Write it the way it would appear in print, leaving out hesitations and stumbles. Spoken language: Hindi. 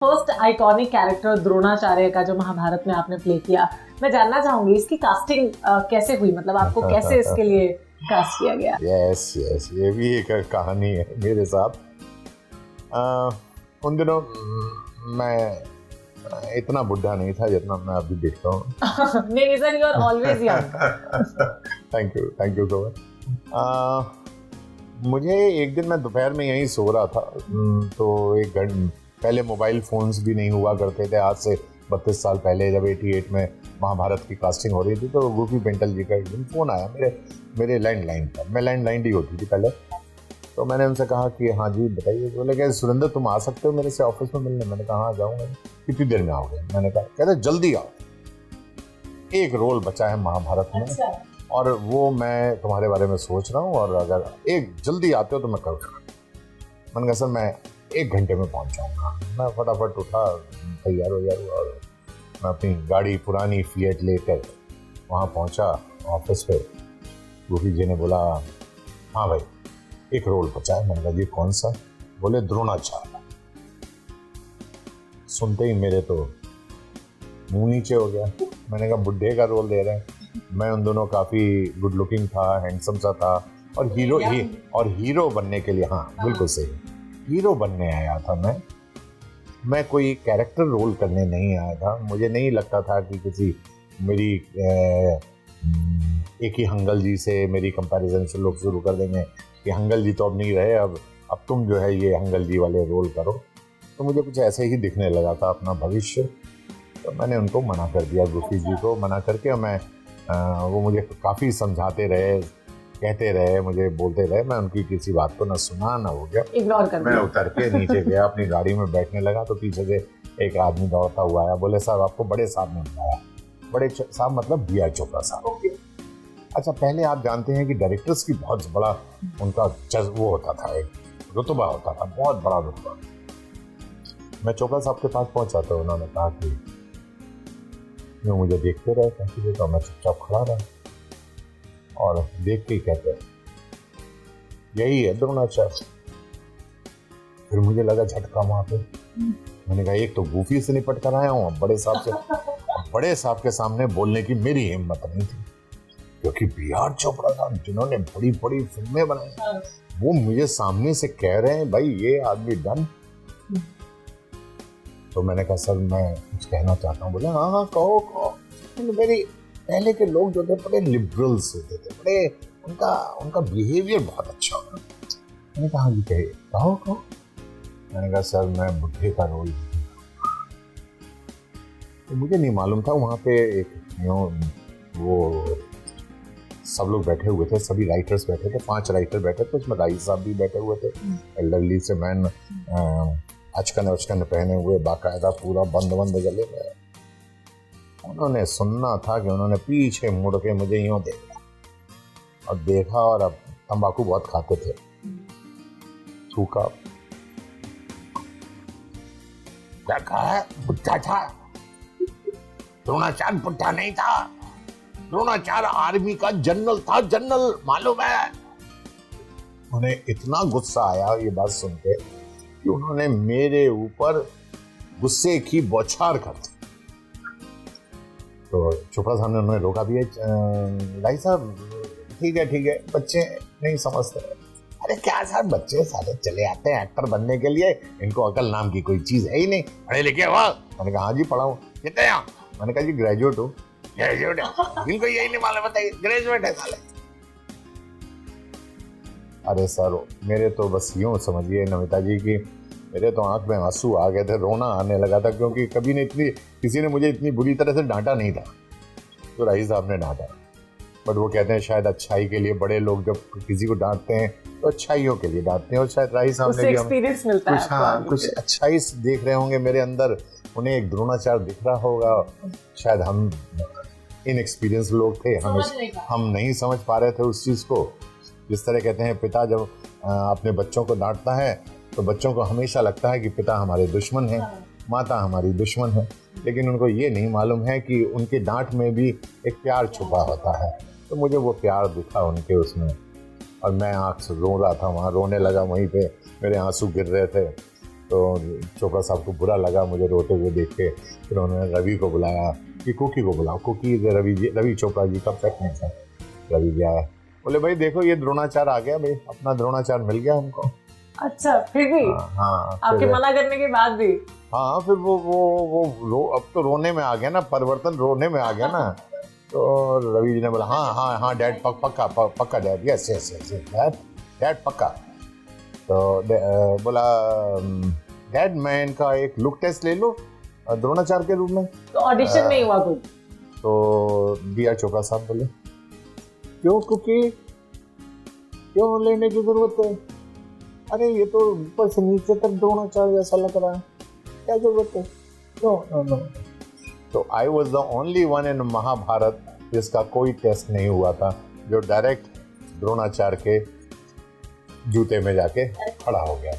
फर्स्ट आइकॉनिक कैरेक्टर द्रोणाचार्य का जो महाभारत में आपने प्ले किया, मैं जानना चाहूंगी इसकी कास्टिंग कैसे हुई, मतलब आपको कैसे इसके लिए कास्ट किया गया? यस ये भी एक कहानी है मेरे साथ। उन दिनों मैं इतना बुढ़ा नहीं था जितना मैं अभी दिखता हूँ। नहीं sir, you are always young. Thank you so much. मुझे एक दिन मैं दोपहर में यहीं सो रहा था, तो एक घंटे पहले मोबाइल फ़ोन्स भी नहीं हुआ करते थे, आज से 32 साल पहले जब 88 में महाभारत की कास्टिंग हो रही थी, तो गोपी पेंटल जी का एक दिन फ़ोन आया मेरे लैंडलाइन पर। मैं लैंडलाइन ही होती थी पहले, तो मैंने उनसे कहा कि हाँ जी बताइए। बोले क्या सुरेंद्र तुम आ सकते हो मेरे से ऑफिस में मिलने? मैंने कहा हाँ जाऊँगा। कितनी देर में आओगे? मैंने कहा कहते जल्दी आओ, एक रोल बचा है महाभारत में। अच्छा। और वो मैं तुम्हारे बारे में सोच रहा हूँ, और अगर एक जल्दी आते हो तो मैं करूँगा। मैंने कहा सर मैं 1 घंटे में पहुँच जाऊँगा। मैं फटाफट उठा, तैयार हो गया और मैं अपनी गाड़ी पुरानी फिएट लेकर वहाँ पहुँचा ऑफिस पे। गोपी जी ने बोला हाँ भाई एक रोल बचा है। मैंने कहा जी कौन सा? बोले द्रोणाचार्य। सुनते ही मेरे तो मुंह नीचे हो गया। मैंने कहा बुड्ढे का रोल दे रहे हैं? मैं उन दोनों काफ़ी गुड लुकिंग था, हैंडसम सा था, और हीरो बनने के लिए, हाँ बिल्कुल सही, हीरो बनने आया था मैं कोई कैरेक्टर रोल करने नहीं आया था। मुझे नहीं लगता था कि किसी मेरी एक ही हंगल जी से मेरी कंपैरिजन से लोग शुरू कर देंगे कि हंगल जी तो अब नहीं रहे, अब तुम जो है ये हंगल जी वाले रोल करो। तो मुझे कुछ ऐसे ही दिखने लगा था अपना भविष्य। तो मैंने उनको मना कर दिया, गोपी जी को मना करके। मैं वो मुझे काफ़ी समझाते रहे, कहते रहे, मुझे बोलते रहे, मैं उनकी किसी बात को ना सुना ना हो गया, इग्नोर कर दिया। मैं उतर के नीचे गया, अपनी गाड़ी में बैठने लगा, तो पीछे से एक आदमी दौड़ता हुआ आया। बोले साहब आपको बड़े साहब ने बुलाया। बड़े साहब मतलब बी.आर. चोपड़ा साहब। अच्छा पहले आप जानते हैं कि डायरेक्टर्स की बहुत बड़ा उनका वो होता था, एक रुतबा होता था, बहुत बड़ा रुतबा। मैं चोपड़ा साहब के पास पहुंचा तो उन्होंने कहा कि वो मुझे देखते रहे काफी देर, तो मैं चुपचाप खड़ा रहा और देख के कहते यही है द्रोणाचार्य। फिर मुझे लगा झटका वहां पे। मैंने कहा एक तो गोपी से निपट कर आया हूँ, बड़े साहब के सामने बोलने की मेरी हिम्मत नहीं थी, क्योंकि बी.आर. चोपड़ा साहब जिन्होंने बड़ी बड़ी फिल्में बनाई, वो मुझे सामने से कह रहे हैं भाई ये आदमी डन। तो मैंने कहा सर मैं कुछ कहना चाहता हूँ। बोले हाँ कहो। मेरी पहले के लोग जो थे बड़े लिबरल्स होते थे, बड़े उनका बिहेवियर बहुत अच्छा होता। मैंने कहा जी कहो। मैंने कहा सर मैं बुढ़े का रोल, तो मुझे नहीं मालूम था वहाँ पे एक वो सब लोग बैठे हुए थे, सभी राइटर्स बैठे थे, 5 राइटर बैठे थे, उसमें राइस साहब भी बैठे हुए थे, लवली से मैन अचकन पहने हुए, बाकायदा पूरा बंद गले में। उन्होंने सुनना था कि उन्होंने पीछे मुड़ के मुझे यूं देखा और अब तंबाकू बहुत खाते थे, थूका। क्या कहा है? बुढ़ा था? द्रोणाचार्य बुढ़ा नहीं था, द्रोणाचार्य आर्मी का जनरल था, जनरल मालूम है। उन्हें इतना गुस्सा आया ये बात सुन के कि उन्होंने मेरे ऊपर गुस्से की बौछार कर दी। तो चोपड़ा साहब ने उन्हें रोका भी, भाई साहब ठीक है, बच्चे नहीं समझते। अरे क्या सर बच्चे सारे चले आते हैं एक्टर बनने के लिए, इनको अकल नाम की कोई चीज है ही नहीं, पढ़े लिखे हुआ? मैंने कहा हाँ जी पढ़ा हूँ। कितने यहाँ? मैंने कहा जी ग्रेजुएट हूँ। ग्रेजुएट है? इनको यही नहीं मालूम, बताइए ग्रेजुएट है साले। अरे सर मेरे तो बस यूँ समझिए नमिता जी की मेरे तो आंख में आंसू आ गए थे, रोना आने लगा था, क्योंकि किसी ने मुझे इतनी बुरी तरह से डांटा नहीं था तो राही साहब ने डांटा। बट वो कहते हैं शायद अच्छाई के लिए, बड़े लोग जब किसी को डांटते हैं तो अच्छाइयों के लिए डांटते हैं, और शायद राही साहब ने भी एक्सपीरियंस मिलता है कुछ अच्छाई देख रहे होंगे मेरे अंदर, उन्हें एक द्रोणाचार्य दिख रहा होगा। शायद हम इनएक्सपीरियंस लोग थे, हम नहीं समझ पा रहे थे उस चीज़ को। जिस तरह कहते हैं पिता जब अपने बच्चों को डांटता है तो बच्चों को हमेशा लगता है कि पिता हमारे दुश्मन है, माता हमारी दुश्मन है, लेकिन उनको ये नहीं मालूम है कि उनके डांट में भी एक प्यार छुपा होता है। तो मुझे वो प्यार दिखा उनके उसमें, और मैं आँख से रो रहा था, वहाँ रोने लगा, वहीं पे मेरे आंसू गिर रहे थे। तो चोपड़ा साहब को बुरा लगा मुझे रोते हुए देख के। फिर उन्होंने रवि को बुलाया कि कुकी को बुलाओ। कुकी रवि चोपड़ा जी का प्रेगनेंट है। रवि जी आया, बोले भाई देखो ये द्रोणाचार्य आ गया भाई, अपना द्रोणाचार्य मिल गया हमको। अच्छा, फिर भी हाँ आपके मना करने के बाद भी? हाँ, फिर वो अब तो रोने में आ गया ना, परिवर्तन रोने में आ गया ना। तो रवि जी ने बोला हाँ डैड पक्का डैड, यस डैड पक्का। तो बोला डैड मैं इनका एक लुक टेस्ट ले लो द्रोणाचार्य के रूप में। तो ऑडिशन नहीं हुआ कुछ? तो बी.आर. चोपड़ा साहब बोले क्यों कुकी, क्यों लेने की जरूरत है? अरे ये तो ऊपर से नीचे तक द्रोणाचार्य जैसा लग रहा है, क्या जरूरत है? नो। तो I was the only one in Mahabharat जिसका कोई टेस्ट नहीं हुआ था, जो डायरेक्ट द्रोणाचार्य के जूते में जाके खड़ा हो गया।